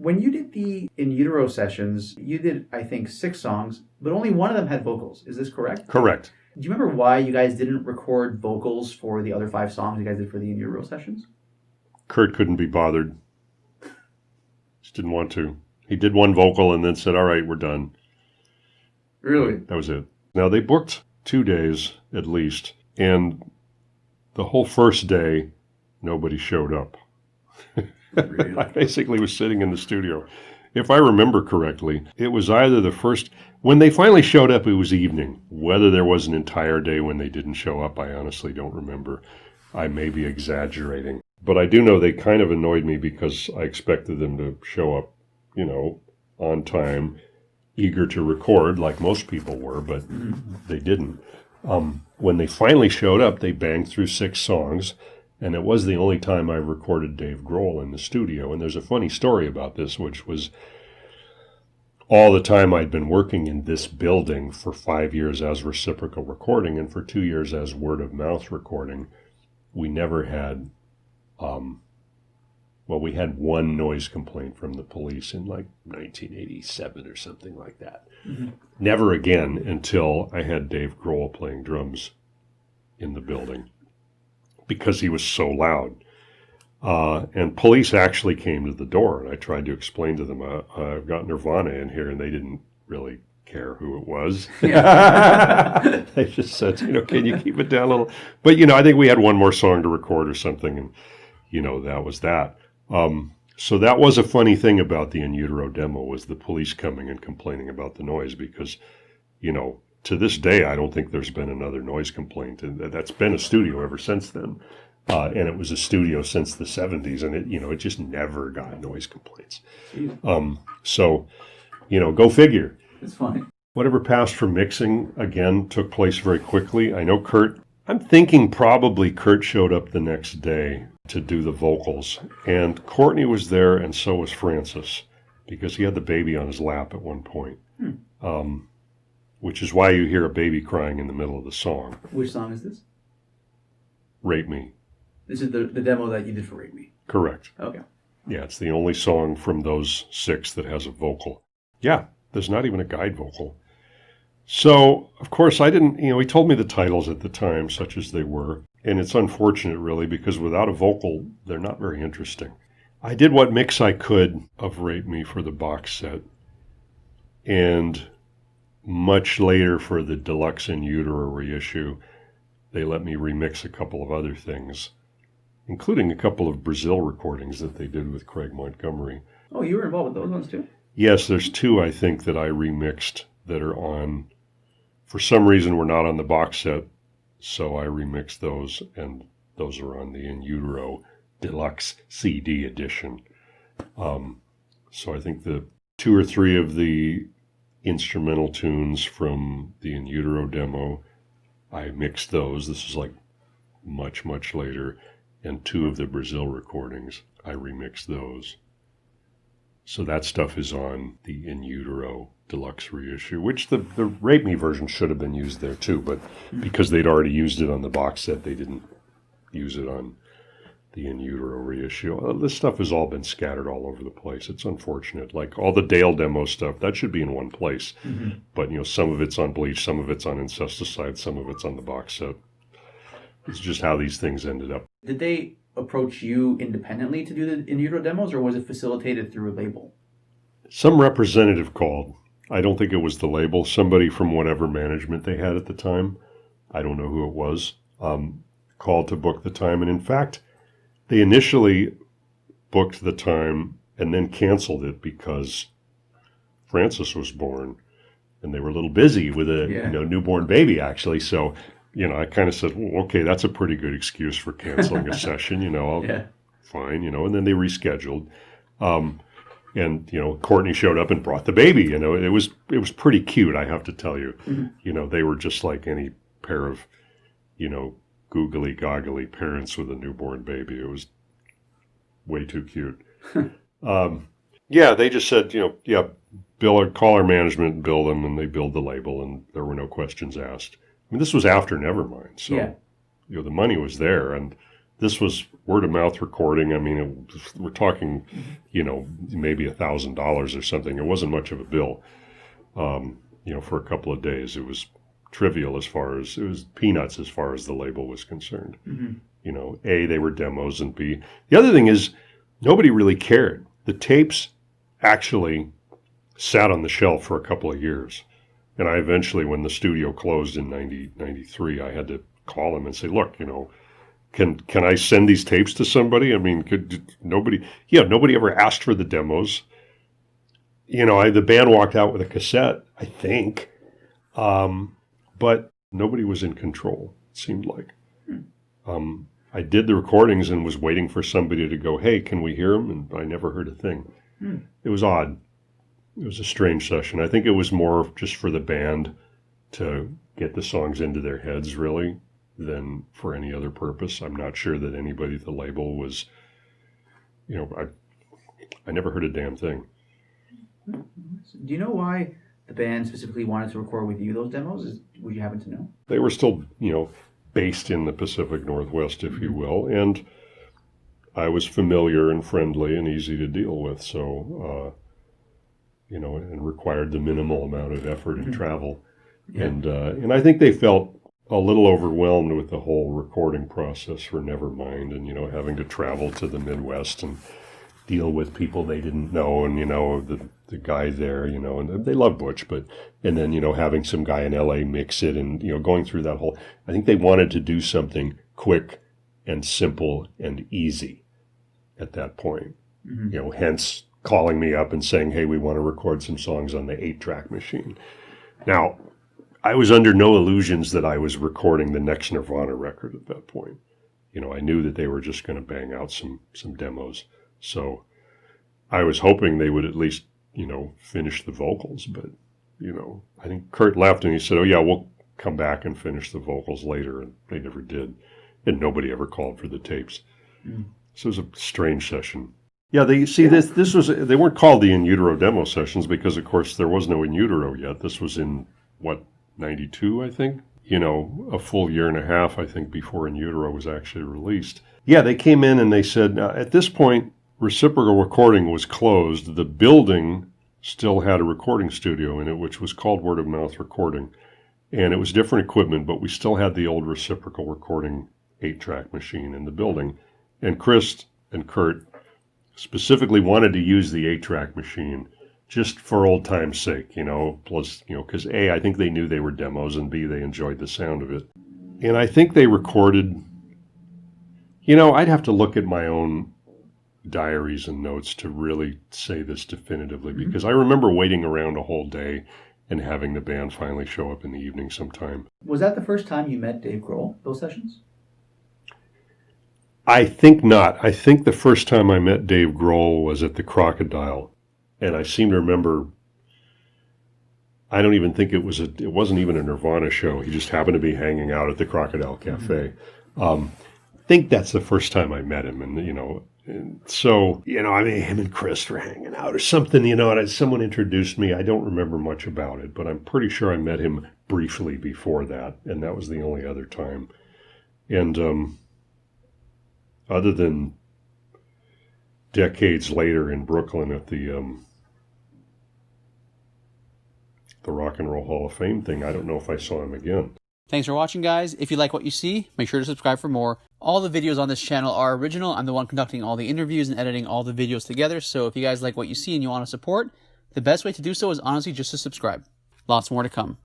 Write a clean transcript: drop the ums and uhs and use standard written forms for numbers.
When you did the In Utero sessions, you did, I think, 6 songs, but only one of them had vocals. Is this correct? Correct. Do you remember why you guys didn't record vocals for the other 5 songs you guys did for the In Utero sessions? Kurt couldn't be bothered. Just didn't want to. He did one vocal and then said, all right, we're done. Really? That was it. Now, they booked 2 days at least, and the whole first day, nobody showed up. Really? I basically was sitting in the studio. If I remember correctly, it was either the first... When they finally showed up, it was evening. Whether there was an entire day when they didn't show up, I honestly don't remember. I may be exaggerating. But I do know they kind of annoyed me because I expected them to show up, on time, eager to record like most people were, but they didn't. When they finally showed up, they banged through 6 songs, and it was the only time I recorded Dave Grohl in the studio. And there's a funny story about this, which was all the time I'd been working in this building for 5 years as Reciprocal Recording and for 2 years as word of mouth recording. We never had, we had one noise complaint from the police in like 1987 or something like that. Mm-hmm. Never again until I had Dave Grohl playing drums in the building because he was so loud. And police actually came to the door, and I tried to explain to them, I've got Nirvana in here, and they didn't really care who it was. Yeah. They just said, can you keep it down a little? But, I think we had one more song to record or something, and, that was that. So that was a funny thing about the In Utero demo, was the police coming and complaining about the noise because, to this day, I don't think there's been another noise complaint. And that's been a studio ever since then. And it was a studio since the 70s, and it just never got noise complaints. So, go figure. It's funny. Whatever passed for mixing, again, took place very quickly. I know I'm thinking probably Kurt showed up the next day to do the vocals, and Courtney was there, and so was Francis, because he had the baby on his lap at one point, which is why you hear a baby crying in the middle of the song. Which song is this? Rape Me. This is the demo that you did for Rape Me? Correct. Okay. Yeah, it's the only song from those 6 that has a vocal. Yeah, there's not even a guide vocal. So, of course, I didn't, he told me the titles at the time, such as they were, and it's unfortunate, really, because without a vocal, they're not very interesting. I did what mix I could of Rape Me for the box set, and much later for the deluxe In Utero reissue, they let me remix a couple of other things, including a couple of Brazil recordings that they did with Craig Montgomery. Oh, you were involved with those ones too? Yes, there's 2, I think, that I remixed that are on, for some reason, were not on the box set, so I remixed those, and those are on the In Utero Deluxe CD edition. So I think the 2 or 3 of the instrumental tunes from the In Utero demo, I mixed those. This is like much, much later. And 2 of the Brazil recordings, I remixed those. So that stuff is on the In Utero Deluxe reissue, which the Rape Me version should have been used there too, but because they'd already used it on the box set, they didn't use it on the In Utero reissue. This stuff has all been scattered all over the place. It's unfortunate. Like all the Dale demo stuff, that should be in one place. Mm-hmm. But, some of it's on Bleach, some of it's on Incesticide, some of it's on the box set. It's just how these things ended up. Did they approach you independently to do the In Utero demos, or was it facilitated through a label? Some representative called. I don't think it was the label. Somebody from whatever management they had at the time, I don't know who it was, called to book the time. And in fact, they initially booked the time and then canceled it because Francis was born, and they were a little busy with a newborn baby, actually. So, I kind of said, well, okay, that's a pretty good excuse for canceling a session, fine, and then they rescheduled. And, Courtney showed up and brought the baby. It was pretty cute, I have to tell you. Mm-hmm. They were just like any pair of, googly goggly parents with a newborn baby. It was way too cute. They just said, call our management and bill them, and they billed the label, and there were no questions asked. I mean, this was after Nevermind, so the money was there, and This was word of mouth recording. I mean, we're talking, maybe $1,000 or something. It wasn't much of a bill, for a couple of days. It was trivial it was peanuts as far as the label was concerned. Mm-hmm. A, they were demos, and B, the other thing is nobody really cared. The tapes actually sat on the shelf for a couple of years. And I eventually, when the studio closed in 93, I had to call him and say, look, can I send these tapes to somebody? I mean, nobody ever asked for the demos. The band walked out with a cassette, I think. But nobody was in control, it seemed like. I did the recordings and was waiting for somebody to go, hey, can we hear them? And I never heard a thing. It was odd. It was a strange session. I think it was more just for the band to get the songs into their heads, really, than for any other purpose. I'm not sure that anybody at the label was, I never heard a damn thing. Do you know why the band specifically wanted to record with you those demos? Would you happen to know? They were still, based in the Pacific Northwest, if you will, and I was familiar and friendly and easy to deal with, so, and required the minimal amount of effort and travel. Yeah. And I think they felt a little overwhelmed with the whole recording process for Nevermind, and, having to travel to the Midwest and deal with people they didn't know, and, the guy there, and they love Butch, and then, having some guy in LA mix it and, going through that whole, I think they wanted to do something quick and simple and easy at that point, hence calling me up and saying, hey, we want to record some songs on the 8-track machine. Now, I was under no illusions that I was recording the next Nirvana record at that point. I knew that they were just going to bang out some demos. So I was hoping they would at least, finish the vocals. But, I think Kurt left and he said, oh, yeah, we'll come back and finish the vocals later. And they never did. And nobody ever called for the tapes. So it was a strange session. Yeah, this was, they weren't called the In Utero demo sessions because, of course, there was no In Utero yet. This was in, 92, I think? A full year and a half, I think, before In Utero was actually released. Yeah, they came in and they said, at this point, Reciprocal Recording was closed. The building still had a recording studio in it, which was called Word of Mouth Recording. And it was different equipment, but we still had the old Reciprocal Recording 8-track machine in the building. And Krist and Kurt specifically wanted to use the 8-track machine just for old time's sake, plus, because A, I think they knew they were demos, and B, they enjoyed the sound of it. And I think they recorded, I'd have to look at my own diaries and notes to really say this definitively, because I remember waiting around a whole day and having the band finally show up in the evening sometime. Was that the first time you met Dave Grohl, those sessions? I think not. I think the first time I met Dave Grohl was at the Crocodile. And I seem to remember, I don't even think it wasn't even a Nirvana show. He just happened to be hanging out at the Crocodile Cafe. I think that's the first time I met him. And, and so, him and Krist were hanging out or something, and someone introduced me. I don't remember much about it, but I'm pretty sure I met him briefly before that. And that was the only other time. And other than decades later in Brooklyn at the Rock and Roll Hall of Fame thing, I don't know if I saw him again. Thanks for watching, guys. If you like what you see, make sure to subscribe for more. All the videos on this channel are original. I'm the one conducting all the interviews and editing all the videos together. So if you guys like what you see and you want to support, the best way to do so is honestly just to subscribe. Lots more to come.